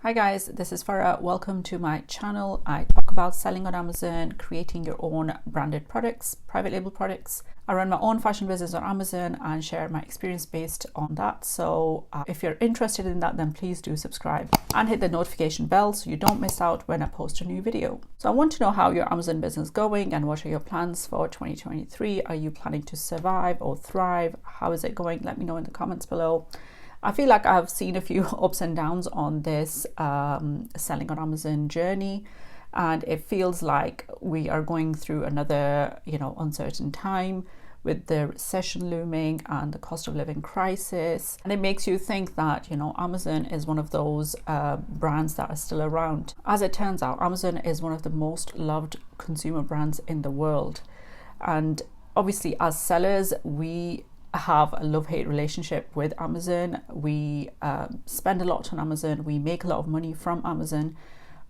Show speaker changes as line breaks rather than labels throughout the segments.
Hi guys, this is Farah. Welcome to my channel. I talk about selling on Amazon, creating your own branded products, private label products. I run my own fashion business on Amazon and share my experience based on that. So if you're interested in that, then please do subscribe and hit the notification bell so you don't miss out when I post a new video. So I want to know how your Amazon business is going and what are your plans for 2023? Are you planning to survive or thrive? How is it going? Let me know in the comments below. I feel like I've seen a few ups and downs on this selling on Amazon journey, and it feels like we are going through another, uncertain time with the recession looming and the cost of living crisis. And it makes you think that, Amazon is one of those brands that are still around. As it turns out, Amazon is one of the most loved consumer brands in the world. And obviously, as sellers, we have a love-hate relationship with Amazon. We spend a lot on Amazon, we make a lot of money from Amazon,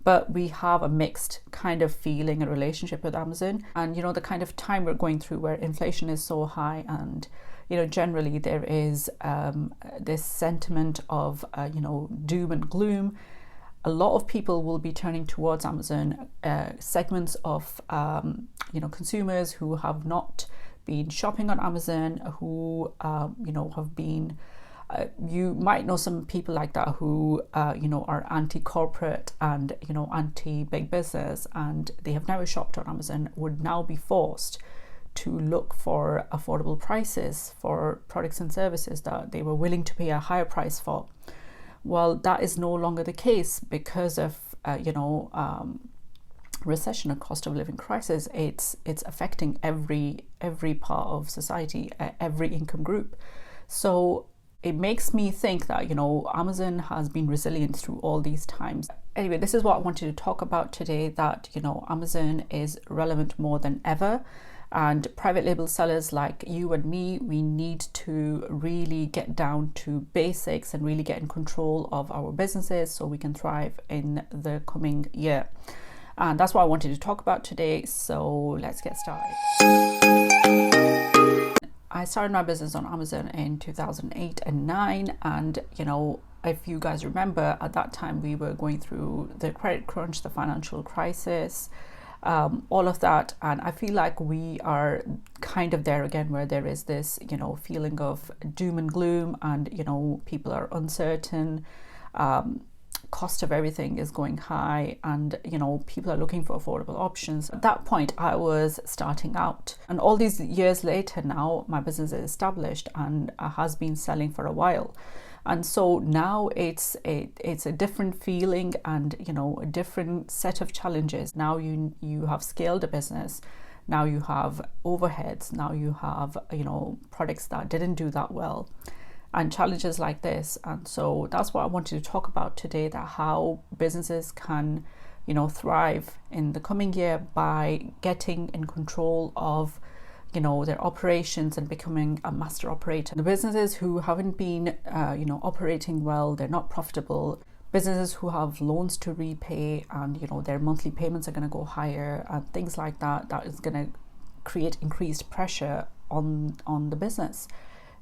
but we have a mixed kind of feeling and relationship with Amazon. And the kind of time we're going through where inflation is so high, and generally there is this sentiment of doom and gloom. A lot of people will be turning towards Amazon, segments of consumers who have not been shopping on Amazon, who have been you might know some people like that who are anti-corporate and anti-big business, and they have never shopped on Amazon, would now be forced to look for affordable prices for products and services that they were willing to pay a higher price for. Well, that is no longer the case because of recession and cost of living crisis. It's affecting every part of society, every income group. So it makes me think that Amazon has been resilient through all these times. Anyway, this is what I wanted to talk about today, that Amazon is relevant more than ever, and private label sellers like you and me, we need to really get down to basics and really get in control of our businesses so we can thrive in the coming year. And that's what I wanted to talk about today. So let's get started. I started my business on Amazon in 2008 and 9. And, if you guys remember, at that time, we were going through the credit crunch, the financial crisis, all of that. And I feel like we are kind of there again, where there is this, feeling of doom and gloom, and, people are uncertain. Cost of everything is going high, and people are looking for affordable options. At that point, I was starting out, and all these years later now my business is established and has been selling for a while. And so now it's a different feeling and a different set of challenges. Now you have scaled a business, now you have overheads, now you have products that didn't do that well, and challenges like this. And so that's what I wanted to talk about today, that how businesses can thrive in the coming year by getting in control of their operations and becoming a master operator. The businesses who haven't been operating well, they're not profitable, businesses who have loans to repay, and their monthly payments are going to go higher, and things like that, that is going to create increased pressure on the business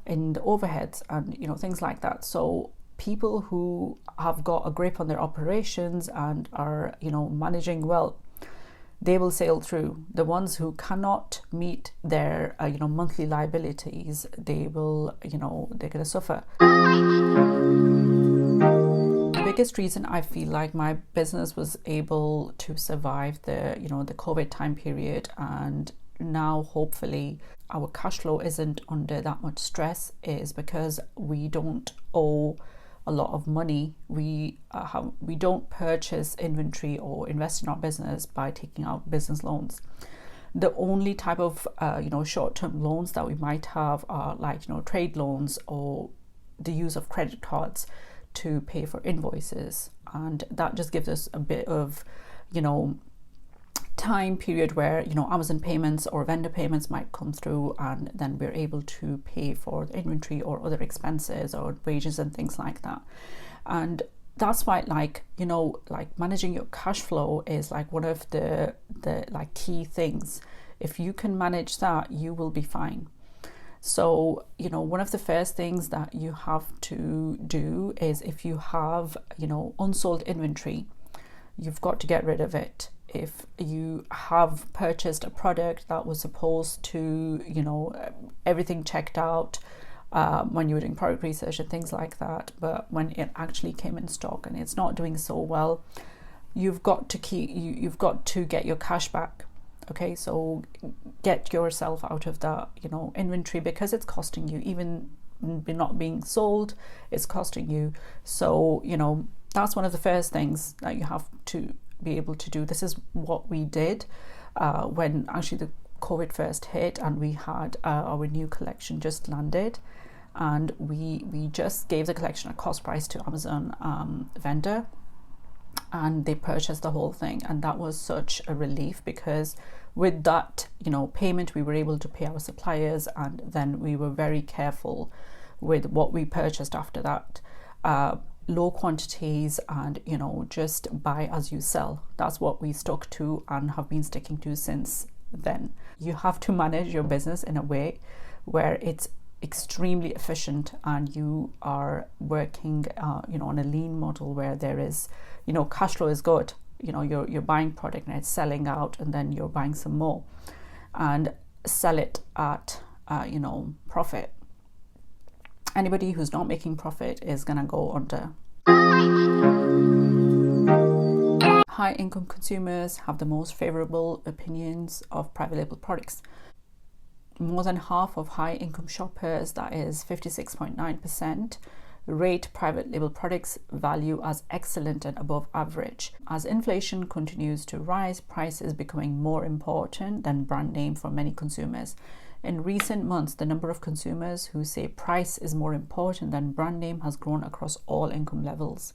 in the overheads and things like that. So people who have got a grip on their operations and are managing well, they will sail through. The ones who cannot meet their monthly liabilities, they will they're going to suffer. The biggest reason I feel like my business was able to survive the the COVID time period, and now hopefully our cash flow isn't under that much stress, is because we don't owe a lot of money. We don't purchase inventory or invest in our business by taking out business loans. The only type of short-term loans that we might have are like trade loans or the use of credit cards to pay for invoices, and that just gives us a bit of time period where Amazon payments or vendor payments might come through, and then we're able to pay for the inventory or other expenses or wages and things like that. And that's why like managing your cash flow is like one of the key things. If you can manage that, you will be fine. So, one of the first things that you have to do is, if you have, unsold inventory, you've got to get rid of it. If you have purchased a product that was supposed to, everything checked out when you were doing product research and things like that, but when it actually came in stock and it's not doing so well, you've got to get your cash back. Okay, so get yourself out of that, inventory, because it's costing you. Even not being sold, it's costing you. So, that's one of the first things that you have to be able to do. This is what we did when actually the COVID first hit, and we had our new collection just landed, and we just gave the collection at cost price to Amazon vendor, and they purchased the whole thing. And that was such a relief, because with that payment, we were able to pay our suppliers, and then we were very careful with what we purchased after that. Low quantities, and just buy as you sell. That's what we stuck to and have been sticking to since then. You have to manage your business in a way where it's extremely efficient, and you are working on a lean model where there is cash flow is good. You're buying product and it's selling out, and then you're buying some more and sell it at profit. Anybody who's not making profit is gonna go under. High income consumers have the most favorable opinions of private label products. More than half of high income shoppers, that is 56.9%, rate private label products value as excellent and above average. As inflation continues to rise, price is becoming more important than brand name for many consumers. In recent months, the number of consumers who say price is more important than brand name has grown across all income levels.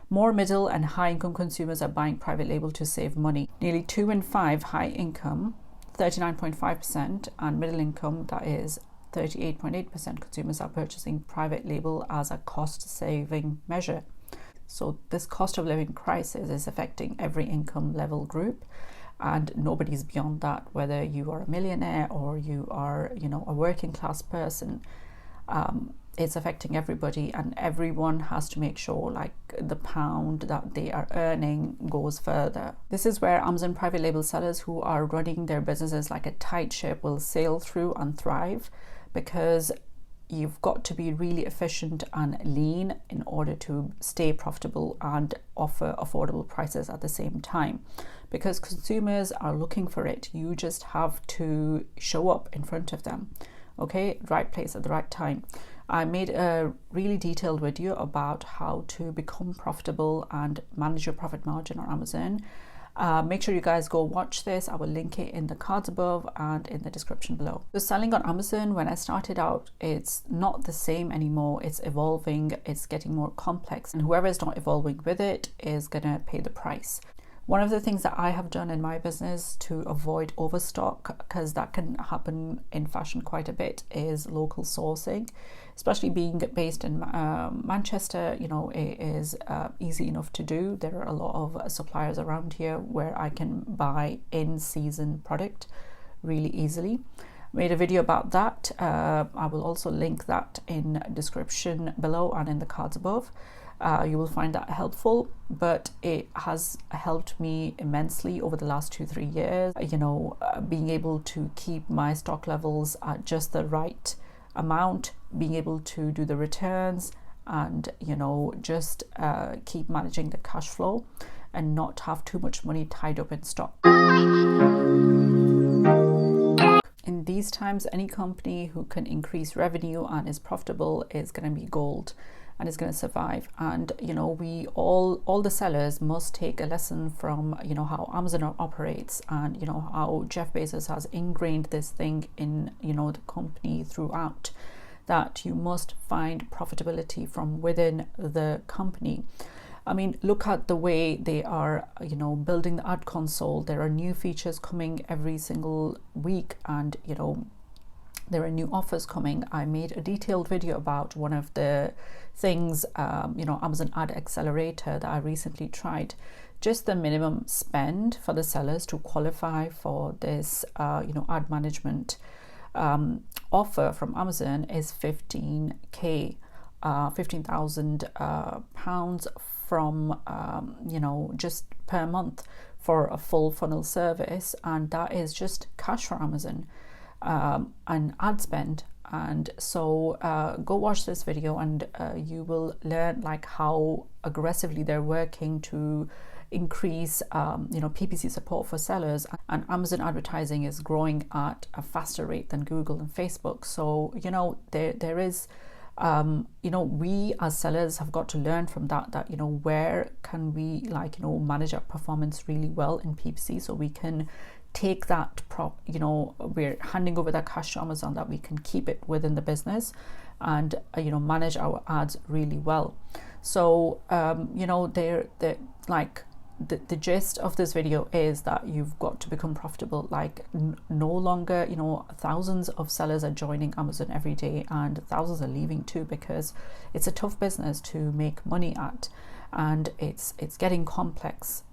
More middle and high income consumers are buying private label to save money. Nearly 2 in 5 high income, 39.5%, and middle income, that is 38.8%, consumers are purchasing private label as a cost-saving measure. So this cost of living crisis is affecting every income level group, and nobody's beyond that. Whether you are a millionaire or you are, a working class person, it's affecting everybody, and everyone has to make sure the pound that they are earning goes further. This is where Amazon private label sellers who are running their businesses like a tight ship will sail through and thrive, because you've got to be really efficient and lean in order to stay profitable and offer affordable prices at the same time, because consumers are looking for it. You just have to show up in front of them. Okay, right place at the right time. I made a really detailed video about how to become profitable and manage your profit margin on Amazon. Make sure you guys go watch this. I will link it in the cards above and in the description below. So selling on Amazon, when I started out, it's not the same anymore. It's evolving, it's getting more complex, and whoever is not evolving with it is gonna pay the price. One of the things that I have done in my business to avoid overstock, because that can happen in fashion quite a bit, is local sourcing. Especially being based in Manchester, it is easy enough to do. There are a lot of suppliers around here where I can buy in-season product really easily. Made a video about that. I will also link that in description below and in the cards above. You will find that helpful, but it has helped me immensely over the last 2-3 years. Being able to keep my stock levels at just the right amount, being able to do the returns, and just keep managing the cash flow and not have too much money tied up in stock. In these times, any company who can increase revenue and is profitable is going to be gold and is going to survive. And we all the sellers must take a lesson from how Amazon operates, and how Jeff Bezos has ingrained this thing in the company throughout, that you must find profitability from within the company. I mean, look at the way they are building the ad console. There are new features coming every single week, and there are new offers coming. I made a detailed video about one of the things, Amazon Ad Accelerator, that I recently tried. Just the minimum spend for the sellers to qualify for this, ad management offer from Amazon is 15k, 15,000 pounds from just per month for a full funnel service, and that is just cash for Amazon and ad spend. And so go watch this video, and you will learn like how aggressively they're working to increase PPC support for sellers. And Amazon advertising is growing at a faster rate than Google and Facebook. So there is we as sellers have got to learn from that where can we manage our performance really well in PPC, so we can take that we're handing over that cash to Amazon, that we can keep it within the business and manage our ads really well. So the gist of this video is that you've got to become profitable. No longer, thousands of sellers are joining Amazon every day, and thousands are leaving too, because it's a tough business to make money at, and it's getting complex.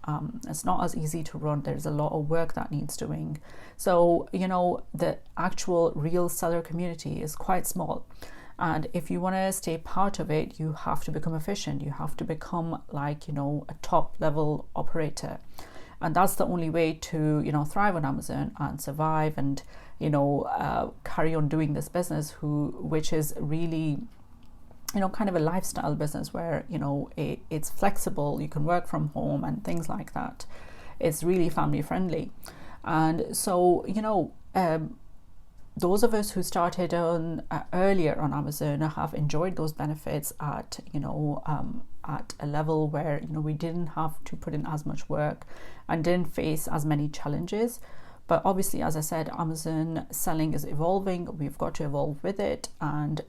It's not as easy to run. There's a lot of work that needs doing. So the actual real seller community is quite small. And if you want to stay part of it, you have to become efficient. You have to become a top level operator. And that's the only way to, thrive on Amazon and survive and, carry on doing this business, which is really, kind of a lifestyle business where, it's flexible. You can work from home and things like that. It's really family friendly. And so, those of us who started on earlier on Amazon have enjoyed those benefits at at a level where we didn't have to put in as much work and didn't face as many challenges. But obviously, as I said, Amazon selling is evolving. We've got to evolve with it, and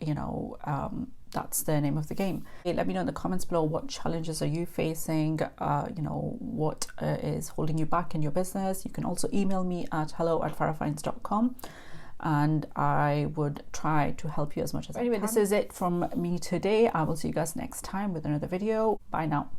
that's the name of the game. Let me know in the comments below, what challenges are you facing? What is holding you back in your business? You can also email me at hello@farahfinds.com. and I would try to help you as much as I can. Anyway, this is it from me today. I will see you guys next time with another video. Bye now.